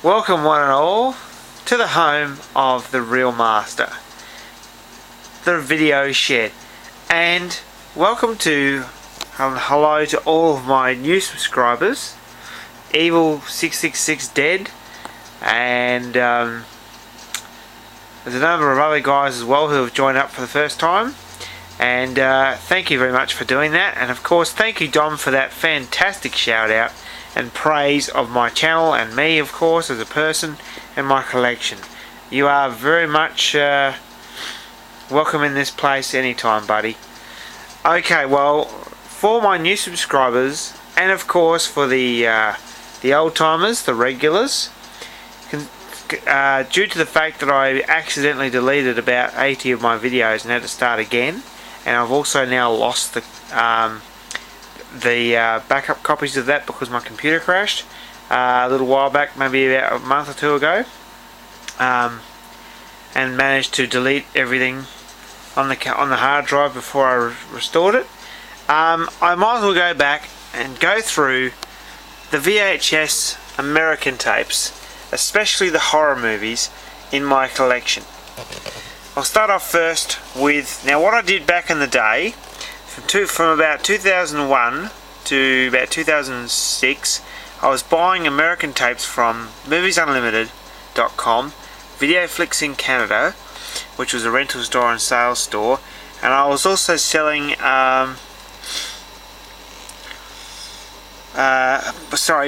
Welcome one and all to the home of the real master, the video shed, and welcome to hello to all of my new subscribers, Evil666 Dead, and there's a number of other guys as well who have joined up for the first time, and thank you very much for doing that. And of course thank you, Dom, for that fantastic shout out and praise of my channel and me, of course, as a person and my collection. You are very much welcome in this place anytime, buddy. Okay, well, for my new subscribers, and of course for the old timers, the regulars, due to the fact that I accidentally deleted about 80 of my videos and had to start again, and I've also now lost the backup copies of that because my computer crashed a little while back, maybe about a month or two ago, and managed to delete everything on the hard drive before I restored it. I might as well go back and go through the VHS American tapes, especially the horror movies in my collection. I'll start off first with, now what I did back in the day, from about 2001 to about 2006, I was buying American tapes from MoviesUnlimited.com, Videoflix in Canada, which was a rental store and sales store, and I was also selling,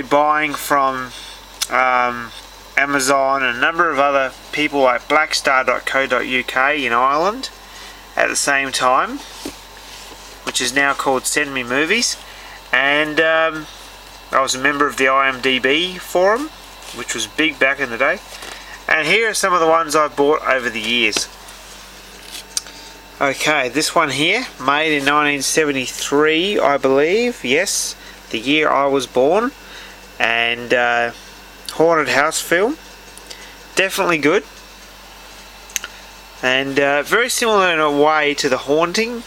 buying from Amazon and a number of other people like blackstar.co.uk in Ireland at the same time, which is now called Send Me Movies, and I was a member of the IMDb forum, which was big back in the day. And here are some of the ones I bought over the years. Okay, this one here, made in 1973, I believe, yes, the year I was born, and haunted house film, definitely good, and very similar in a way to The Haunting,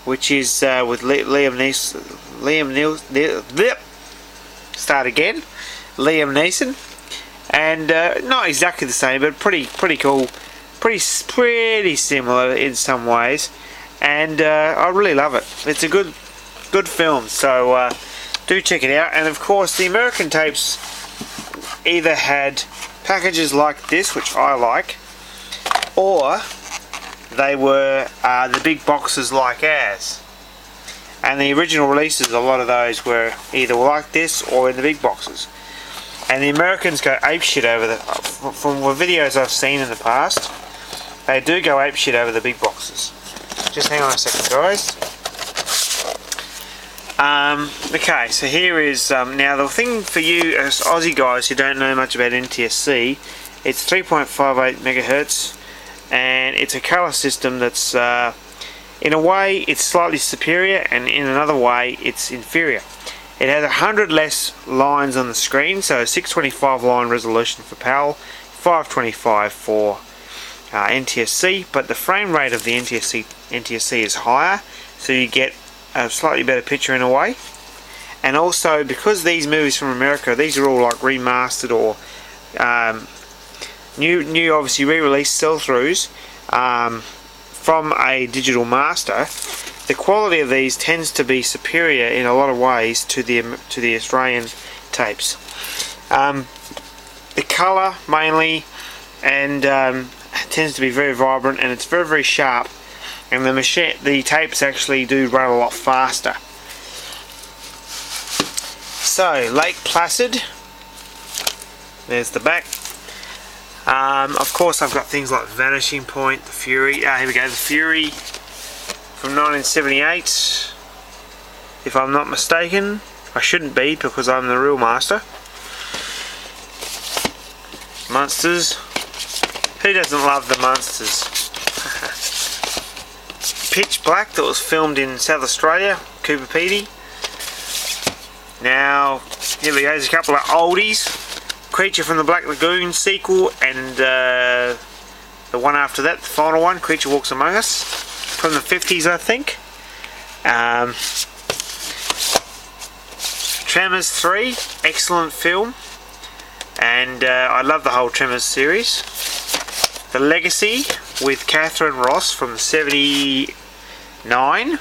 which is with Liam Neeson, and not exactly the same, but pretty cool, pretty similar in some ways, and I really love it. It's a good film, so do check it out. And of course the American tapes either had packages like this, which I like, or they were the big boxes like ours. And the original releases, a lot of those were either like this or in the big boxes. And the Americans go apeshit over the, from the videos I've seen in the past, they do go apeshit over the big boxes. Just hang on a second, guys. Okay, so here is, now the thing for you as Aussie guys who don't know much about NTSC, it's 3.58 megahertz, and it's a colour system that's, in a way, it's slightly superior, and in another way, it's inferior. It has 100 less lines on the screen, so 625 line resolution for PAL, 525 for NTSC, but the frame rate of the NTSC is higher, so you get a slightly better picture in a way. And also, because these movies from America, these are all like remastered or new obviously re-released sell-throughs from a digital master, the quality of these tends to be superior in a lot of ways to the Australian tapes. The colour mainly, and tends to be very vibrant, and it's very sharp, and the tapes actually do run a lot faster. So Lake Placid, there's the back. Of course I've got things like Vanishing Point, The Fury, here we go, The Fury from 1978, if I'm not mistaken. I shouldn't be, because I'm the real master. Monsters, who doesn't love the Monsters? Pitch Black, that was filmed in South Australia, Cooper Pedy. Now, here we go, there's a couple of oldies. Creature from the Black Lagoon sequel, and the one after that, the final one, Creature Walks Among Us, from the 50s, I think. Tremors 3, excellent film, and I love the whole Tremors series. The Legacy with Catherine Ross from '79,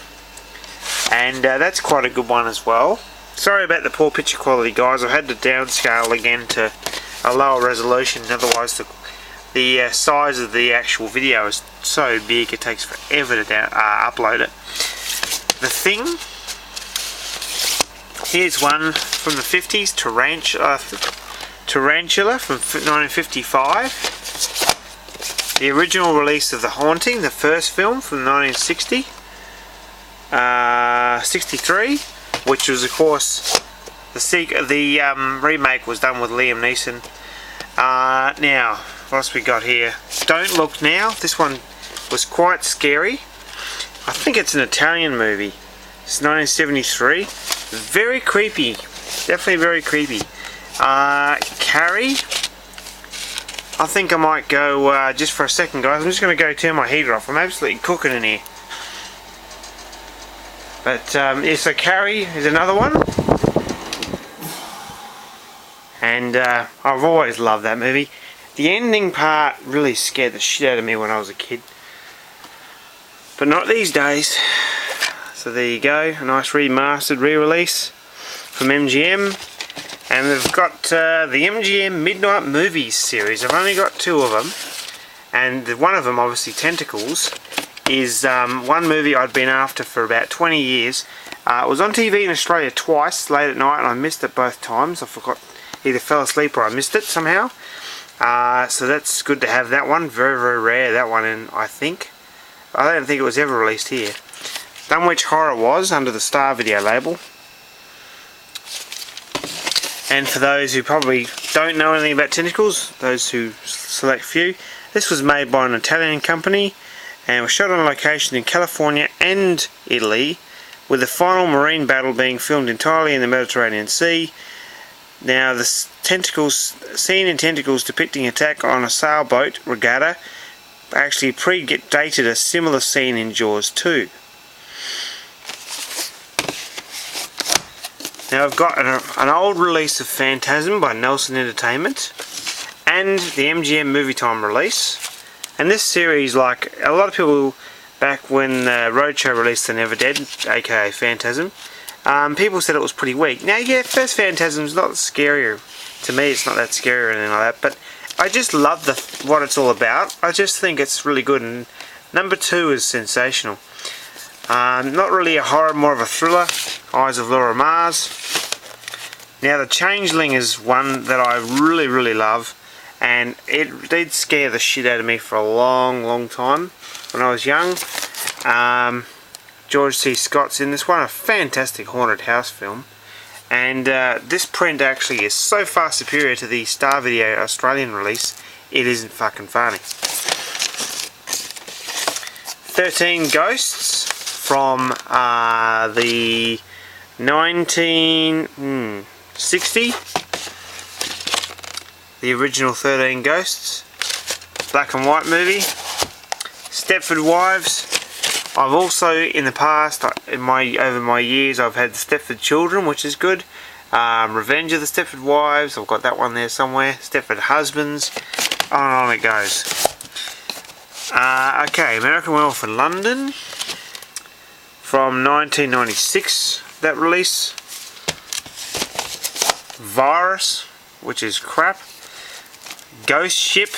and that's quite a good one as well. Sorry about the poor picture quality, guys. I had to downscale again to a lower resolution, otherwise the size of the actual video is so big it takes forever to upload it. The Thing. Here's one from the 50s, Tarantula from 1955. The original release of The Haunting, the first film from 1963, which was of course the remake was done with Liam Neeson. Now, what else we got here? Don't Look Now. This one was quite scary. I think it's an Italian movie. It's 1973. Very creepy. Definitely very creepy. Carrie. I think I might go just for a second, guys. I'm just going to go turn my heater off. I'm absolutely cooking in here. But yeah, so Carrie is another one. And I've always loved that movie. The ending part really scared the shit out of me when I was a kid. But not these days. So there you go, a nice remastered re-release from MGM. And they've got the MGM Midnight Movies series. I've only got 2 of them. And one of them, obviously Tentacles, is one movie I'd been after for about 20 years. It was on TV in Australia twice, late at night, and I missed it both times. I forgot, either fell asleep or I missed it somehow. So that's good to have that one. Very, very rare, that one, and I don't think it was ever released here. Dunwich Horror was, under the Star Video label. And for those who probably don't know anything about Tentacles, those who select few, this was made by an Italian company and was shot on location in California and Italy, with the final marine battle being filmed entirely in the Mediterranean Sea. Now, the scene in Tentacles depicting attack on a sailboat regatta actually predated a similar scene in Jaws 2. Now I've got an old release of Phantasm by Nelson Entertainment and the MGM Movie Time release. And this series, like a lot of people back when Roadshow released The Never Dead, aka Phantasm, people said it was pretty weak. Now yeah, first Phantasm's not scarier. To me it's not that scary or anything like that, but I just love what it's all about. I just think it's really good, and number 2 is sensational. Not really a horror, more of a thriller. Eyes of Laura Mars. Now, The Changeling is one that I really, really love, and it did scare the shit out of me for a long, long time when I was young. George C. Scott's in this one, a fantastic haunted house film, and this print actually is so far superior to the Star Video Australian release, it isn't fucking funny. 13 Ghosts from the 1960, the original 13 Ghosts, black and white movie. Stepford Wives. I've also in the past, over my years, I've had the Stepford Children, which is good. Revenge of the Stepford Wives, I've got that one there somewhere. Stepford Husbands, on and on it goes. Okay, American Werewolf in London from 1996, that release. Virus, which is crap. Ghost Ship,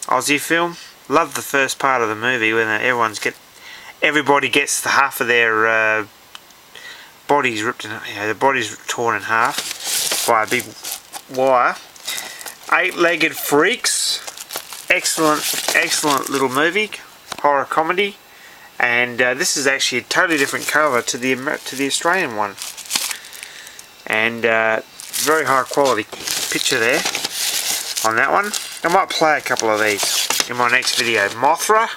Aussie film. Love the first part of the movie when everybody gets the half of their bodies ripped in, the bodies torn in half by a big wire. Eight-Legged Freaks, excellent little movie, horror comedy, and this is actually a totally different cover to the Australian one, and very high quality picture there on that one. I might play a couple of these in my next video. Mothra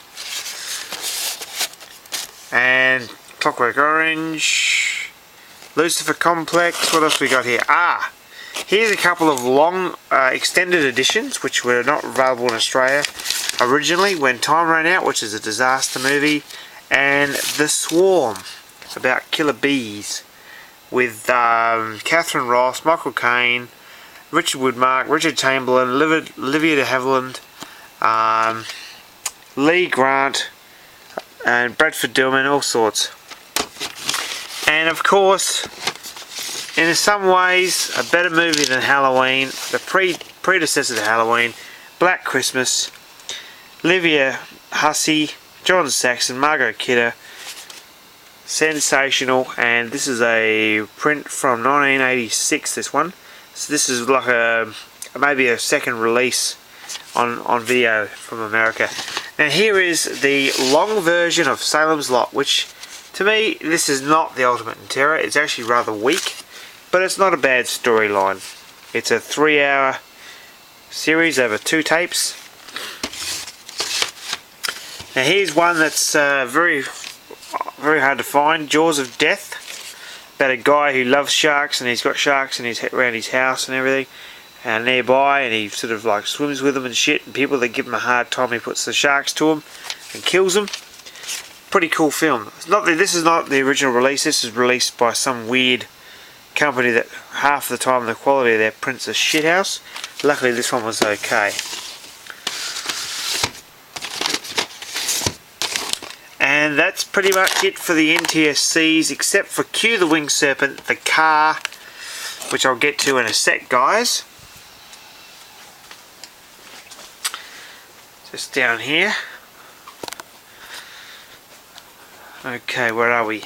and Clockwork Orange, Lucifer Complex. What else we got here? Here's a couple of long extended editions which were not available in Australia originally when time ran out, which is a disaster movie, and The Swarm, about killer bees. with Catherine Ross, Michael Caine, Richard Woodmark, Richard Chamberlain, Olivia de Havilland, Lee Grant, and Bradford Dillman, all sorts. And of course, in some ways, a better movie than Halloween, the predecessor to Halloween, Black Christmas, Olivia Hussey, John Saxon, Margot Kidder, sensational. And this is a print from 1986, this one. So this is like maybe a second release on video from America. Now here is the long version of Salem's Lot, which to me, this is not the ultimate in terror. It's actually rather weak, but it's not a bad storyline. It's a 3-hour series over 2 tapes. Now here's one that's very hard to find. Jaws of Death, about a guy who loves sharks, and he's got sharks around his house and everything, and nearby, and he sort of like swims with them and shit, and people that give him a hard time, he puts the sharks to them and kills them. Pretty cool film. This is not the original release. This is released by some weird company that half the time the quality of their prints is shithouse. Luckily this one was okay. And that's pretty much it for the NTSCs, except for Q the Winged Serpent, the car, which I'll get to in a sec, guys. Just down here. Okay, where are we?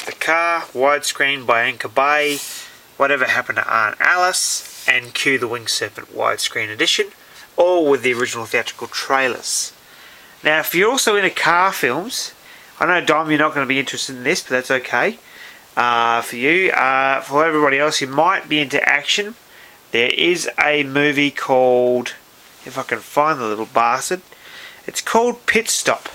The car, widescreen by Anchor Bay, Whatever Happened to Aunt Alice, and Q the Winged Serpent widescreen edition, all with the original theatrical trailers. Now, if you're also into car films, I know Dom, you're not going to be interested in this, but that's okay. For you, for everybody else who might be into action, there is a movie called, if I can find the little bastard, it's called Pit Stop.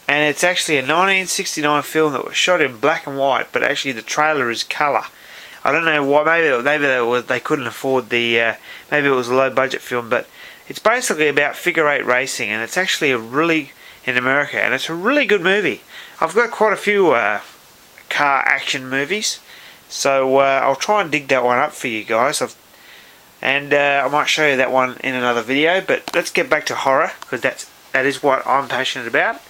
And it's actually a 1969 film that was shot in black and white, but actually the trailer is colour. I don't know why. Maybe they couldn't afford the. Maybe it was a low budget film, but it's basically about figure 8 racing, and it's actually in America, and it's a really good movie. I've got quite a few car action movies, so I'll try and dig that one up for you guys. I might show you that one in another video. But let's get back to horror, because that is what I'm passionate about,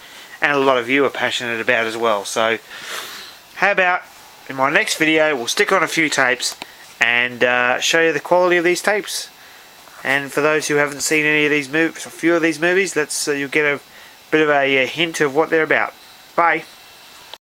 and a lot of you are passionate about as well. So how about in my next video we'll stick on a few tapes and show you the quality of these tapes. And for those who haven't seen any of these movies, a few of these movies, you'll get a bit of a hint of what they're about. Bye.